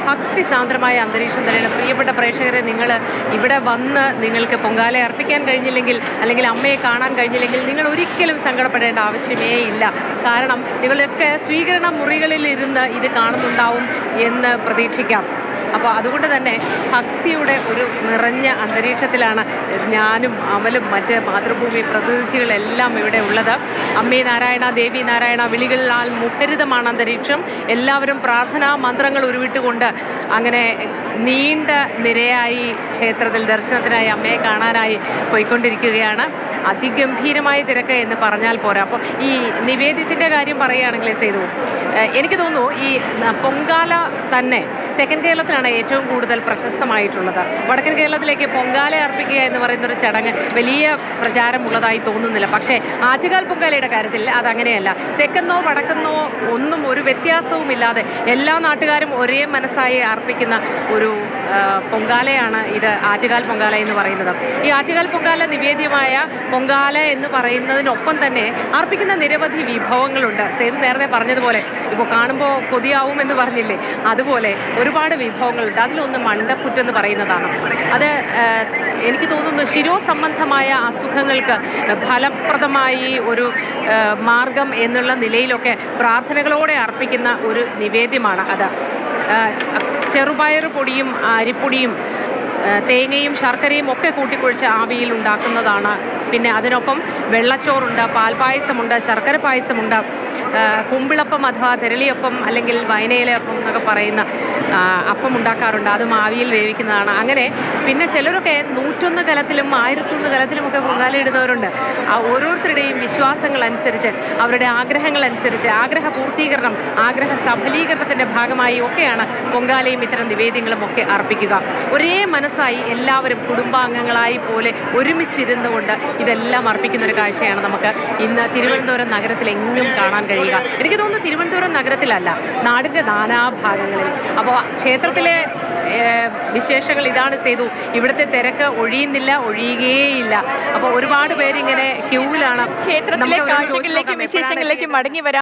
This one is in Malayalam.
ഭക്തിസാന്ദ്രമായ അന്തരീക്ഷം തന്നെയാണ്. പ്രിയപ്പെട്ട പ്രേക്ഷകരെ, നിങ്ങൾ ഇവിടെ വന്ന് നിങ്ങൾക്ക് പൊങ്കാല അർപ്പിക്കാൻ കഴിഞ്ഞില്ലെങ്കിൽ, അല്ലെങ്കിൽ അമ്മയെ കാണാൻ കഴിഞ്ഞില്ലെങ്കിൽ, നിങ്ങൾ ഒരിക്കലും സങ്കടപ്പെടേണ്ട ആവശ്യമേ ഇല്ല. കാരണം നിങ്ങളൊക്കെ സ്വീകരണ മുറികളിൽ ഇരുന്ന് ഇത് കാണുന്നുണ്ടാവും എന്ന് പ്രതീക്ഷിക്കാം. അപ്പോൾ അതുകൊണ്ട് തന്നെ ഭക്തിയുടെ ഒരു നിറഞ്ഞ അന്തരീക്ഷത്തിലാണ് ഞാനും അമലും മറ്റ് മാതൃഭൂമി പ്രതിനിധികളെല്ലാം ഇവിടെ ഉള്ളത്. അമ്മേ നാരായണ, ദേവി നാരായണ വിളികളാൽ മുഖരിതമാണ് അന്തരീക്ഷം. എല്ലാവരും പ്രാർത്ഥനാ മന്ത്രങ്ങൾ ഉരുവിട്ടുകൊണ്ട് അങ്ങനെ നീണ്ട നിരയായി ക്ഷേത്രത്തിൽ ദർശനത്തിനായി അമ്മയെ കാണാനായി പോയിക്കൊണ്ടിരിക്കുകയാണ്. അതിഗംഭീരമായ തിരക്ക് എന്ന് പറഞ്ഞാൽ പോരാ. അപ്പോൾ ഈ നിവേദ്യത്തിൻ്റെ കാര്യം പറയുകയാണെങ്കിൽ സേതു, എനിക്ക് തോന്നുന്നു ഈ പൊങ്കാല തന്നെ തെക്കൻ കേരളത്തിലാണ് ഏറ്റവും കൂടുതൽ പ്രശസ്തമായിട്ടുള്ളത്. വടക്കൻ കേരളത്തിലേക്ക് പൊങ്കാല അർപ്പിക്കുക എന്ന് പറയുന്നൊരു ചടങ്ങ് വലിയ പ്രചാരമുള്ളതായി തോന്നുന്നില്ല. പക്ഷേ ആറ്റുകാൽ പൊങ്കാലയുടെ കാര്യത്തിൽ അതങ്ങനെയല്ല. തെക്കെന്നോ വടക്കെന്നോ ഒന്നും ഒരു വ്യത്യാസവുമില്ലാതെ എല്ലാ നാട്ടുകാരും ഒരേ മനസ്സായി അർപ്പിക്കുന്ന ഒരു പൊങ്കാലയാണ് ഇത്, ആറ്റുകാൽ പൊങ്കാല എന്ന് പറയുന്നത്. ഈ ആറ്റുകാൽ പൊങ്കാല നിവേദ്യമായ പൊങ്കാല എന്ന് പറയുന്നതിനൊപ്പം തന്നെ അർപ്പിക്കുന്ന നിരവധി വിഭവങ്ങളുണ്ട്. സേതു നേരത്തെ പറഞ്ഞതുപോലെ, ഇപ്പോൾ കാണുമ്പോൾ കൊതിയാവും എന്ന് പറഞ്ഞില്ലേ, അതുപോലെ ഒരുപാട് വിഭവങ്ങളുണ്ട്. അതിലൊന്ന് മണ്ടപ്പുറ്റെന്ന് പറയുന്നതാണ്. അത് എനിക്ക് തോന്നുന്നു ശിരോസംബന്ധമായ അസുഖങ്ങൾക്ക് ഫലപ്രദമായി ഒരു മാർഗം എന്നുള്ള നിലയിലൊക്കെ പ്രാർത്ഥനകളോടെ അർപ്പിക്കുന്ന ഒരു നിവേദ്യമാണ് അത്. ചെറുപയർ പൊടിയും അരിപ്പൊടിയും തേങ്ങയും ശർക്കരയും ഒക്കെ കൂട്ടിക്കുഴച്ച് ആവിയിൽ ഉണ്ടാക്കുന്നതാണ്. പിന്നെ അതിനൊപ്പം വെള്ളച്ചോറുണ്ട്, പാൽപ്പായസമുണ്ട്, ശർക്കര പായസമുണ്ട്, കുമ്പിളപ്പം അഥവാ തെരളിയപ്പം അല്ലെങ്കിൽ വയനയിലപ്പം എന്നൊക്കെ പറയുന്ന അപ്പം ഉണ്ടാക്കാറുണ്ട്. അതും ആവിയിൽ വേവിക്കുന്നതാണ്. അങ്ങനെ പിന്നെ ചിലരൊക്കെ 101 കലത്തിലും 1001 കലത്തിലുമൊക്കെ പൊങ്കാല ഇടുന്നവരുണ്ട്. ഓരോരുത്തരുടെയും വിശ്വാസങ്ങൾ അനുസരിച്ച്, അവരുടെ ആഗ്രഹങ്ങൾ അനുസരിച്ച്, ആഗ്രഹ പൂർത്തീകരണം, ആഗ്രഹ സഫലീകരണത്തിൻ്റെ ഭാഗമായി ഒക്കെയാണ് പൊങ്കാലയും ഇത്തരം നിവേദ്യങ്ങളും ഒക്കെ അർപ്പിക്കുക. ഒരേ മനസ്സായി എല്ലാവരും കുടുംബാംഗങ്ങളായി പോലെ ഒരുമിച്ചിരുന്നുകൊണ്ട് ഇതെല്ലാം അർപ്പിക്കുന്ന ഒരു കാഴ്ചയാണ് നമുക്ക് ഇന്ന് തിരുവനന്തപുരം നഗരത്തിൽ എങ്ങും കാണാൻ കഴിയുക. എനിക്ക് തോന്നുന്നു തിരുവനന്തപുരം നഗരത്തിലല്ല, നാടിൻ്റെ നാനാഭാഗങ്ങളിൽ. അപ്പോൾ ക്ഷേത്രത്തിലെ വിശേഷങ്ങൾ ഇതാണ് സേതു. ഇവിടുത്തെ തിരക്ക് ഒഴിയുന്നില്ല, ഒഴിയുകയേയില്ല. അപ്പോൾ ഒരുപാട് പേരിങ്ങനെ ക്യൂവിലാണ്. ക്ഷേത്രത്തിലെ കാഴ്ചകളിലേക്കും വിശേഷങ്ങളിലേക്കും മടങ്ങി വരാം.